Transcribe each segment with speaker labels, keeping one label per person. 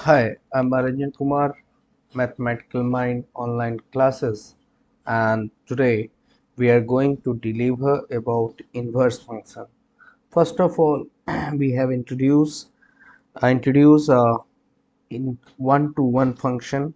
Speaker 1: Hi, I'm Aranjan Kumar, Mathematical Mind online classes, and today we are going to deliver about inverse function. First of all, we have introduce in one-to-one function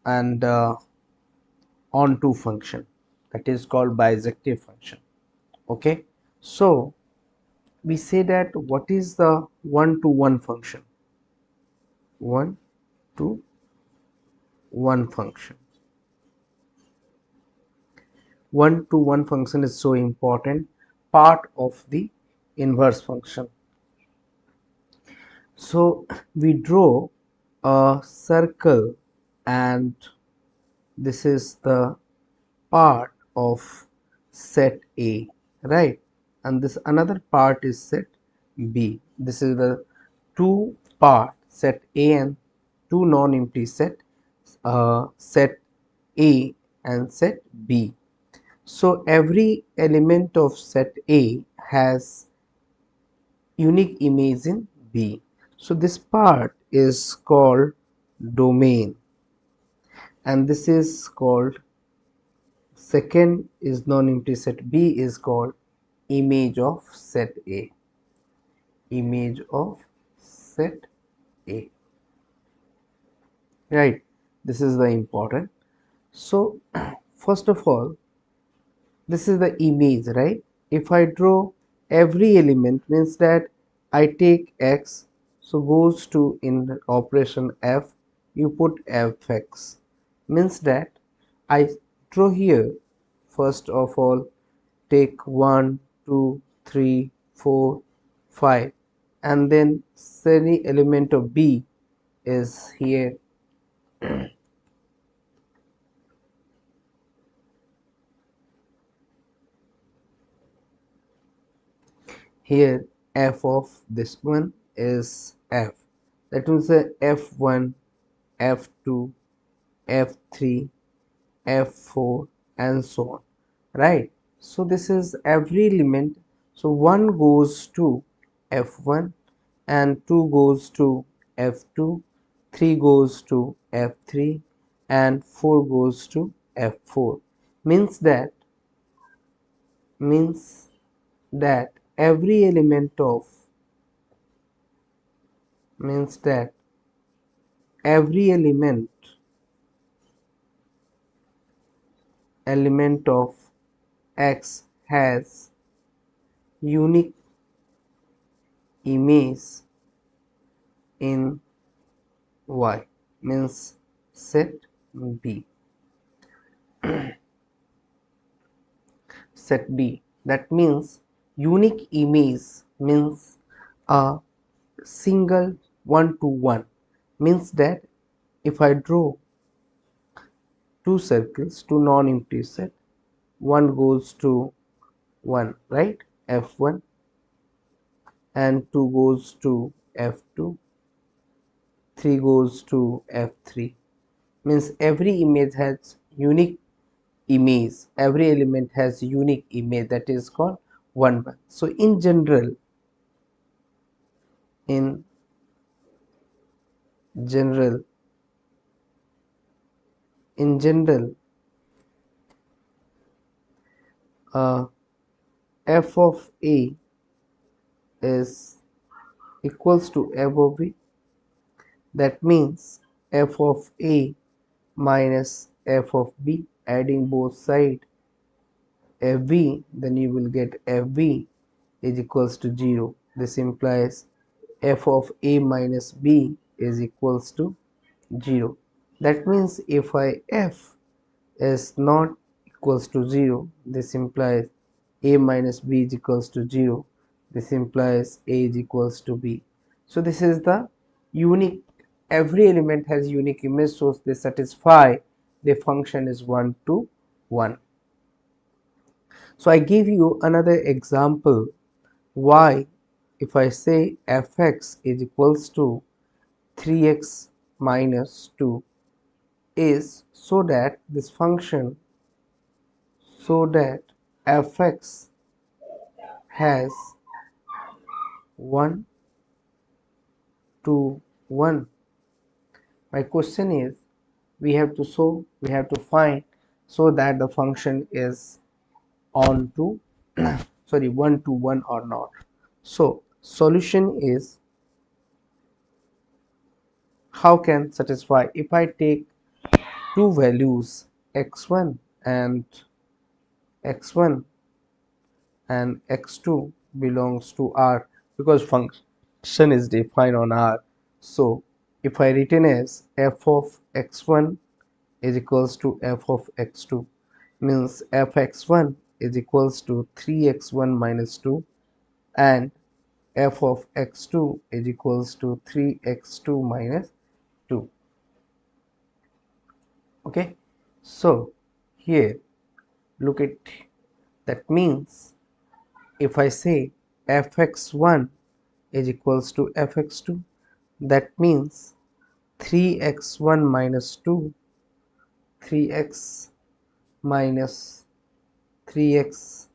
Speaker 1: and on-to function, that is called bijective function. Okay, so we say that what is the one-to-one function? One-to-one function. One-to-one function is so important part of the inverse function. So we draw a circle, and this is the part of set A, right? And this another part is set B. This is the two part set A and two non-empty set A and set B. So every element of set A has unique image in B. So this part is called domain, and this is called second is non-empty set B is called image of set A. Image of set A. Right. This is the important. So first of all, this is the image, right? If I draw every element, means that I take x, so goes to in the operation f, you put fx, means that I draw here. First of all, take 1 2 3 4 5, and then any element of b is here. Here f of this one is f, that means the f1, f2, f3, f4 and so on, right? So this is every element. So 1 goes to f1 and 2 goes to f2, 3 goes to f3 and 4 goes to f4, means that every element of means that every element of x has unique image in y, means set B. Set B, that means unique image means a single one-to-one, means that if I draw two circles, two non-empty set, one goes to 1, right, f1, and 2 goes to f2, 3 goes to f3, means every image has unique image, every element has unique image, that is called 1 1. So in general in general uh, f of a is equals to f of b, that means f of a minus f of b, adding both sides fb, then you will get fb is equals to 0. This implies f of a minus b is equals to 0. That means if I f is not equals to 0, this implies a minus b is equals to 0. This implies a is equals to b. So this is the unique, every element has unique image, so they satisfy the function is 1 to 1. So I give you another example why if I say fx is equals to 3x minus 2 is so that this function, so that fx has 1 to 1 My question is, we have to find so that the function is on to sorry 1 to 1 or not. So solution is, how can satisfy if I take two values x1 and x1 and x2 belongs to R, because function is defined on R. So if I written as f of x1 is equals to f of x2, means fx1 is equals to 3x1 minus 2 and f of x2 is equals to 3x2 minus 2. Okay, so here look at, that means if I say fx1 is equals to fx2, that means 3x1 minus 2, 3x minus 3x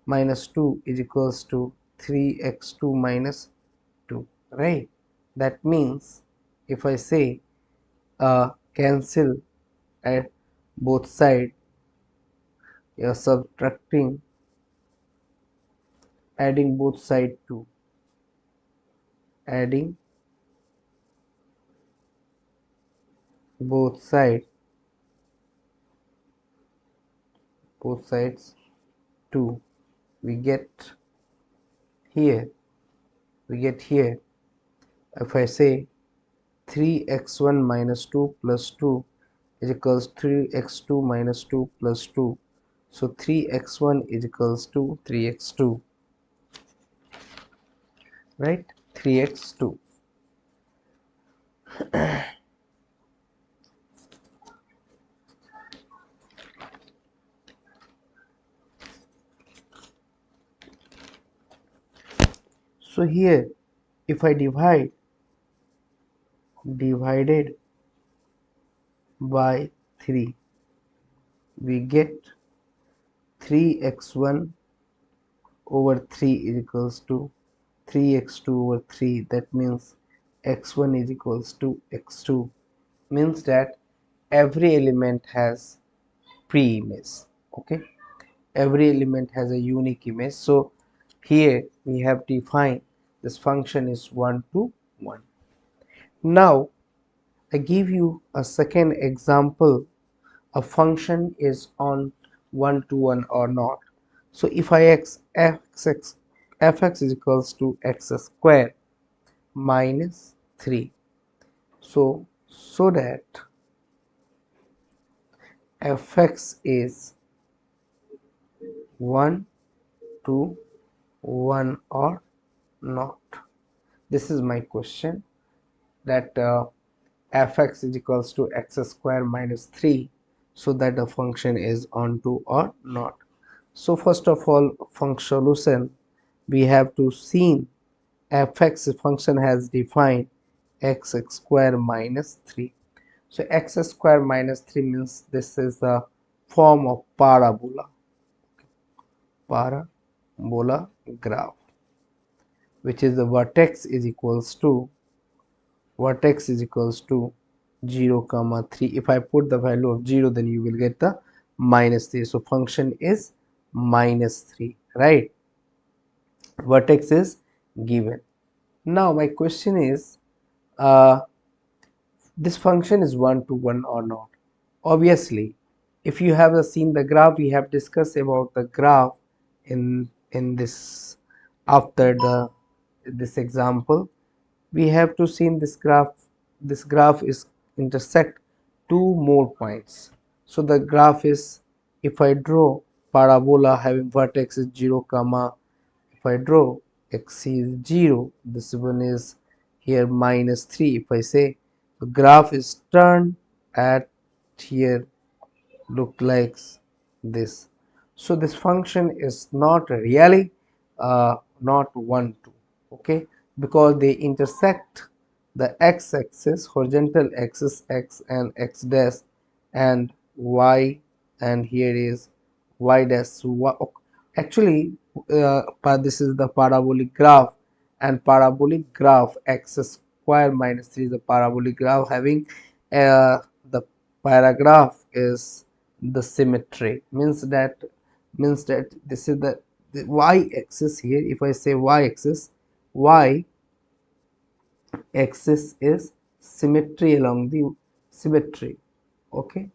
Speaker 1: minus 2 is equals to 3x2 minus 2, right? That means if I say cancel at both sides, you're subtracting, adding both sides to, adding both sides, both sides to, we get here, if I say 3x1 minus 2 plus 2 is equals 3x2 minus 2 plus 2, so 3x1 is equals to 3x2, right? 3x2. So here if I divided by 3, we get 3x1 over 3 is equals to 3x2 over 3, that means x1 is equals to x2, means that every element has pre-image. Okay, every element has a unique image. So here we have defined this function is 1 to 1. Now I give you a second example, a function is on 1 to 1 or not. So if I fx is equals to x square minus 3, so that fx is 1 to 1 or not. This is my question, that fx is equals to x square minus 3, so that the function is onto or not. So first of all, function solution, we have to see fx function has defined x square minus 3. So x square minus 3 means this is the form of parabola graph, which is the vertex is equals to 0 comma 3. If I put the value of 0, then you will get the minus 3. So function is minus 3, right? Vertex is given. Now my question is, uh, this function is 1 to 1 or not? Obviously, if you have seen the graph, we have discussed about the graph in this, after this example, we have to see in this graph is intersect two more points. So the graph is, if I draw parabola having vertex is 0 comma, if I draw x is 0, this one is here minus 3. If I say the graph is turned at here, look like this. So this function is not really not 1 2, okay, because they intersect the x-axis, horizontal axis x and x dash, and y, and here is y dash y. Actually this is the parabolic graph, and parabolic graph x square minus 3 is a parabolic graph having the paragraph is the symmetry, means that this is the y-axis here. If I say y-axis, y-axis is symmetry along the symmetry. Okay.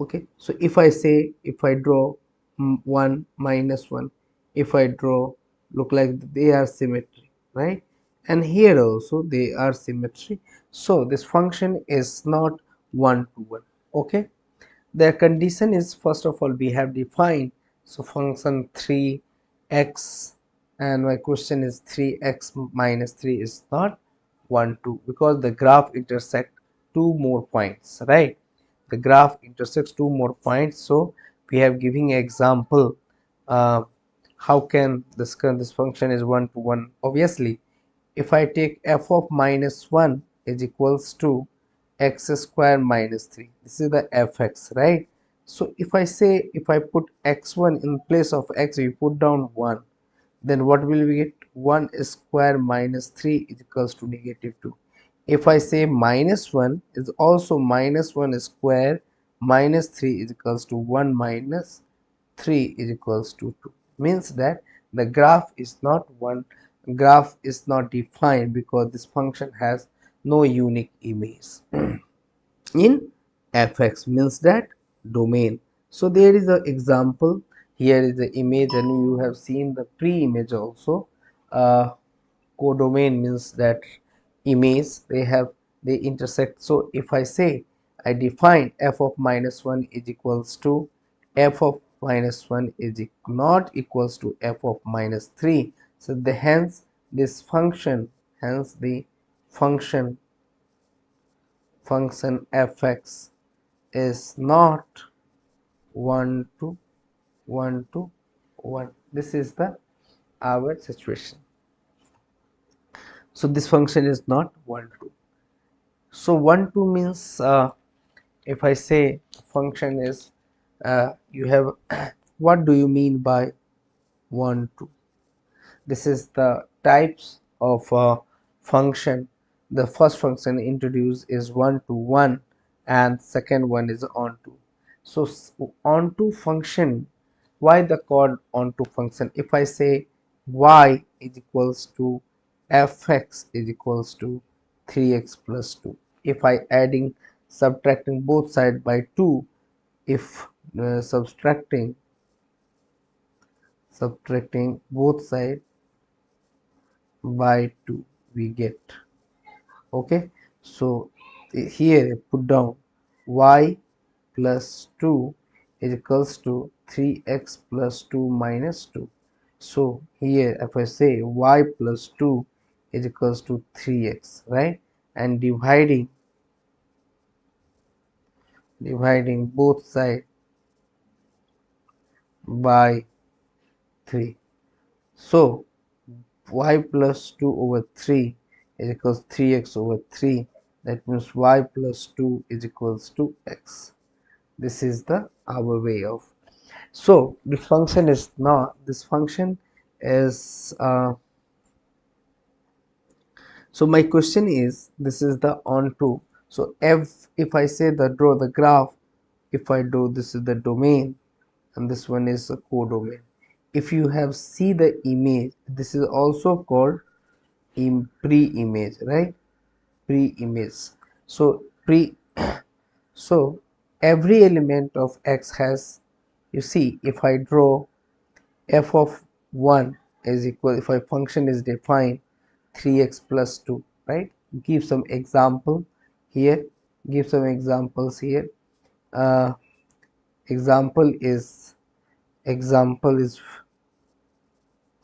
Speaker 1: Okay, so if I say, if I draw 1 minus 1, if I draw, look like they are symmetry, right? And here also they are symmetry, so this function is not one to one. Okay, the condition is, first of all, we have defined, so function 3x, and my question is 3x minus 3 is not 1 2, because the graph intersect two more points, right? The graph intersects two more points, so we have giving example. uh, how can this function is 1 to 1? Obviously, if I take f of minus 1 is equals to x square minus 3, this is the fx, right? So if I say, if I put x1 in place of x, we put down 1, then what will we get? 1 square minus 3 is equals to negative 2. If I say minus 1 is also minus 1 square minus 3 is equals to 1 minus 3 is equals to 2, means that the graph is not one, graph is not defined because this function has no unique image in fx, means that domain. So there is an example, here is the image, and you have seen the pre-image also. uh, codomain means that image, they intersect. So if I say, I define f of minus 1 is equals to f of minus 1 is not equals to f of minus 3, so the hence this function, hence the function fx is not 1 to 1 to 1. This is the our situation. So this function is not 1 to. So 1 2 means, if I say function is, you have what do you mean by 1 2? This is the types of function. The first function introduced is 1 to 1, and second one is onto. So onto function, why the called onto function? If I say y is equals to fx is equals to 3x plus 2, if I adding, subtracting both sides by 2, if subtracting both sides by 2, we get. Okay, so here put down y plus 2 is equals to 3x plus 2 minus 2. So here if I say y plus 2 is equals to 3x, right? And dividing both sides by 3. So y plus 2 over 3 is equals 3x over 3. That means y plus 2 is equals to x. This is the our way of. So this function is not, this function is so my question is, this is the onto. So if I say the draw the graph, if I do, this is the domain and this one is a codomain. If you have see the image, this is also called pre-image, right? Pre-image. So so every element of x has, you see, if I draw f of 1 is equal, if a function is defined 3x plus 2, right? Give some example here, give some examples here. uh, example is example is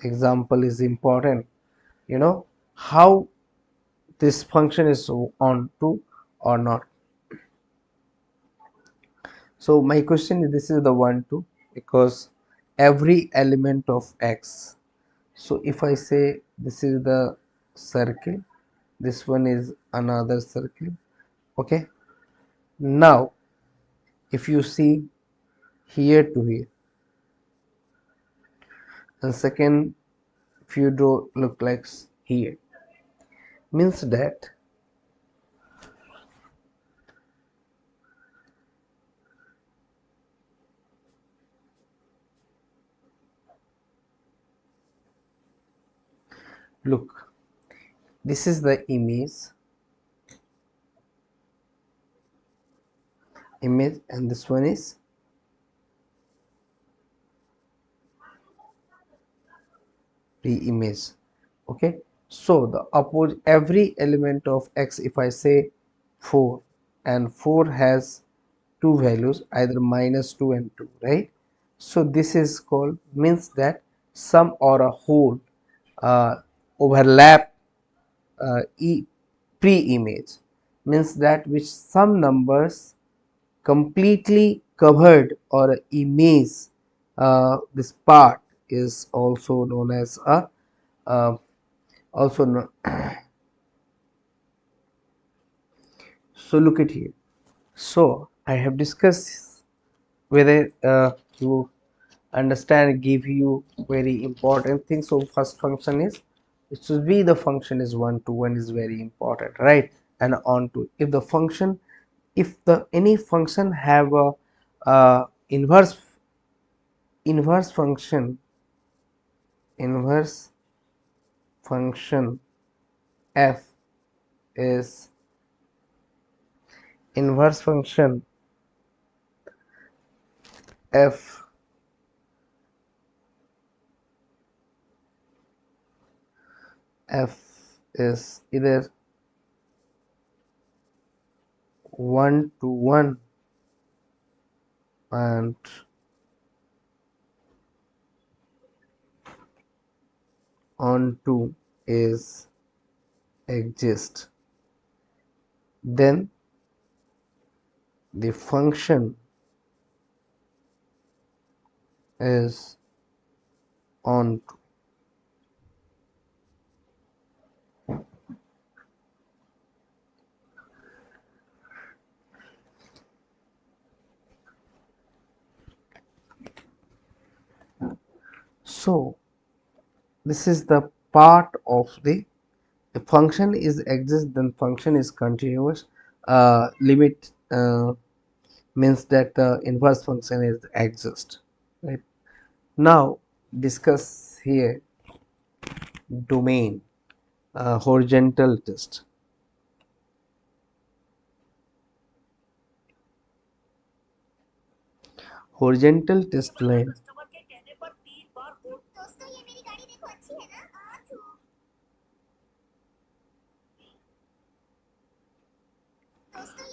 Speaker 1: example is important, you know, how this function is on to or not. So my question is, this is the 1 2, because every element of x. So if I say this is the circle, this one is another circle. Okay, now if you see here to here, and second, if you draw look like here, means that Look, this is the image, and this one is pre-image. Okay, so the every element of x, if I say 4, and 4 has two values, either -2 and 2, right? So this is called, means that sum or a whole overlap pre-image, means that which some numbers completely covered or image this part is also known as a uh, also known. So look at here. So I have discussed whether you understand, give you very important things. So first function is, it should be the function is 1 to 1 is very important, right? And on to, if the function, if the any function have a inverse function, inverse function f is inverse function f f is either 1 to 1 and on to is exist, then the function is on to. So this is the part of the, if function is exist, then function is continuous. Limit means that the inverse function is exist, right? Now discuss here domain, horizontal test. Horizontal test line,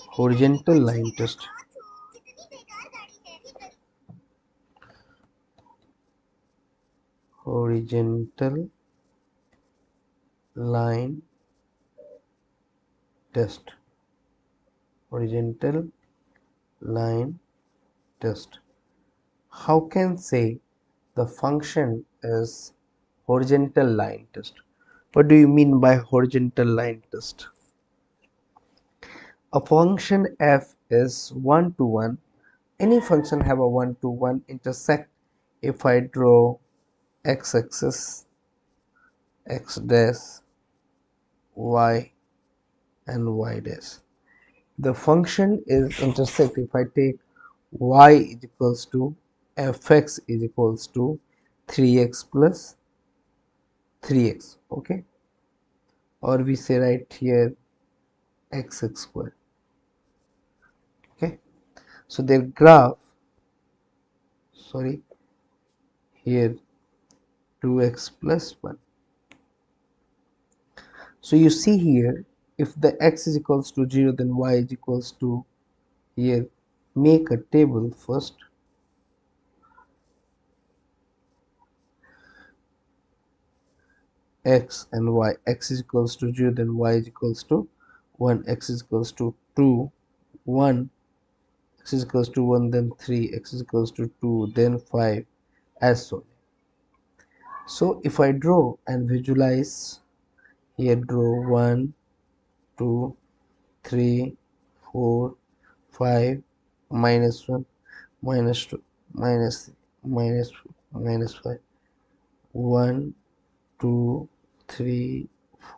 Speaker 1: horizontal line test, horizontal line test, horizontal line test. How can say the function is horizontal line test? What do you mean by horizontal line test? A function f is 1 to 1. Any function have a 1 to 1 intersect. If I draw x-axis, x dash, y and y dash, the function is intersect. If I take y is equals to fx is equals to 3x plus 3x, okay, or we say right here x square, okay. So their graph, sorry, here 2x plus 1. So you see here, if the x is equals to 0, then y is equals to, here make a table first, x and y, x is equals to 0, then y is equals to 1, x is equals to 2, 1, x is equals to 1, then 3, x is equals to 2, then 5, as so. So if I draw and visualize, here draw 1, 2, 3, 4, 5, minus 1, minus 2, minus 3, minus 2, minus 5, 1, 2, 3,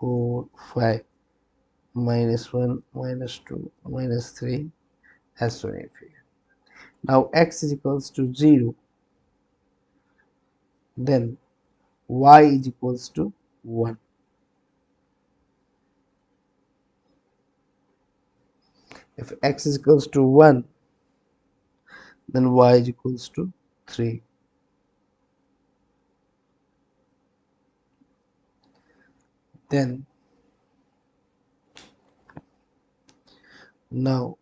Speaker 1: 4, 5, minus 1, minus 2, minus 3, as so many figure. Now x is equals to 0, then y is equals to 1. If x is equals to 1, then y is equals to 3. Then now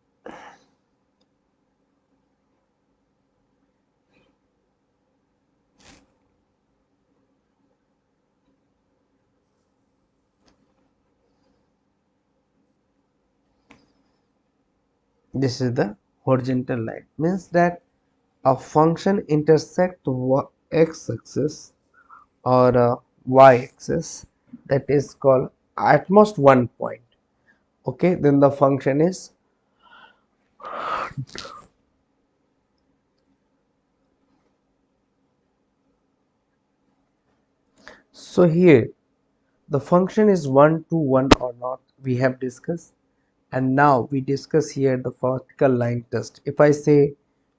Speaker 1: this is the horizontal line, means that a function intersect x-axis or a y-axis, that is called at most one point. Okay, then the function is so here the function is 1 to 1 or not, we have discussed. And now we discuss here the vertical line test. If I say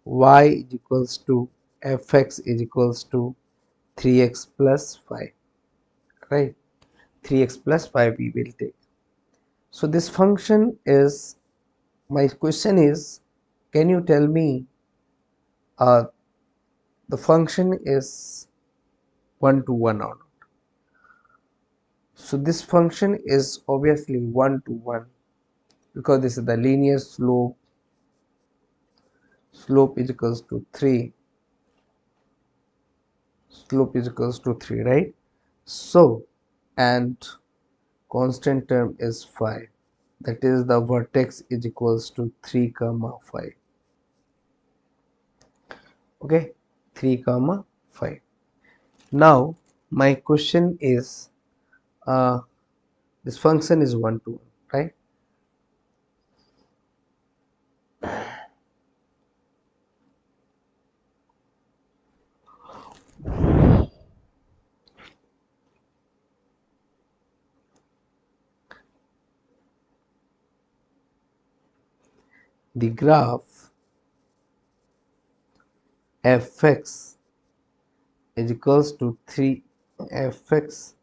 Speaker 1: y is equals to fx is equals to 3x plus 5, right? 3x plus 5 we will take. So this function is, my question is, can you tell me uh, the function is 1 to 1 or not? So this function is obviously 1 to 1 because this is the linear slope. Slope is equals to 3. Slope is equals to 3, right? So, and constant term is 5. That is the vertex is equals to 3 comma 5. Okay, 3 comma 5. Now my question is, this function is 1 to 1, right? The graph fx is equals to 3 fx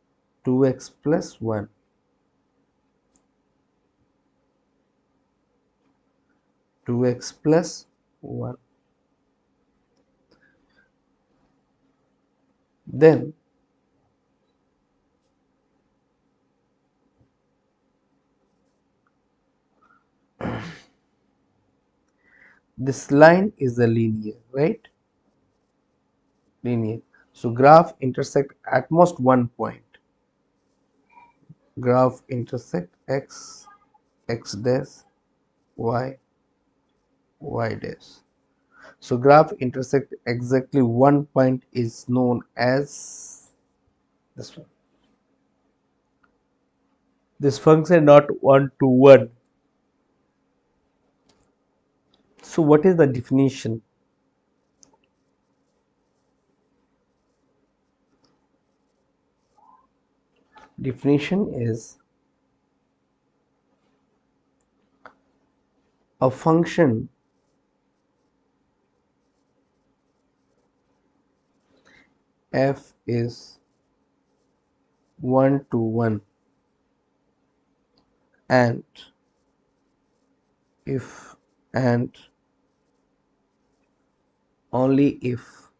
Speaker 1: 2x plus 1, 2x plus 1. Then this line is a linear, right? Linear. So graph intersect at most one point. Graph intersect x, x dash, y, y dash. So graph intersect exactly one point is known as this one. This function not 1 to 1. So what is the definition? Definition is a function f is 1 to 1 and if and only if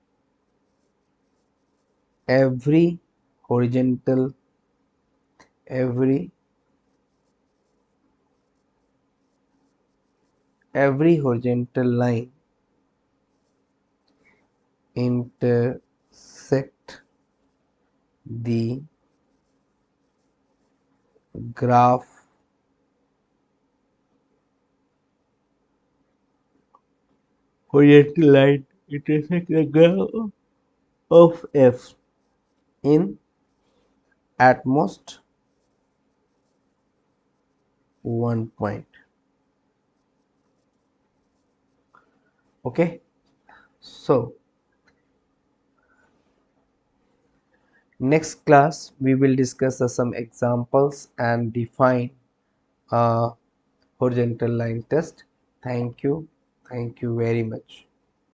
Speaker 1: every horizontal every every horizontal line intersect the graph horizontal line intersect the graph of f in at most one point. Okay, so next class we will discuss some examples and define a horizontal line test. Thank you very much.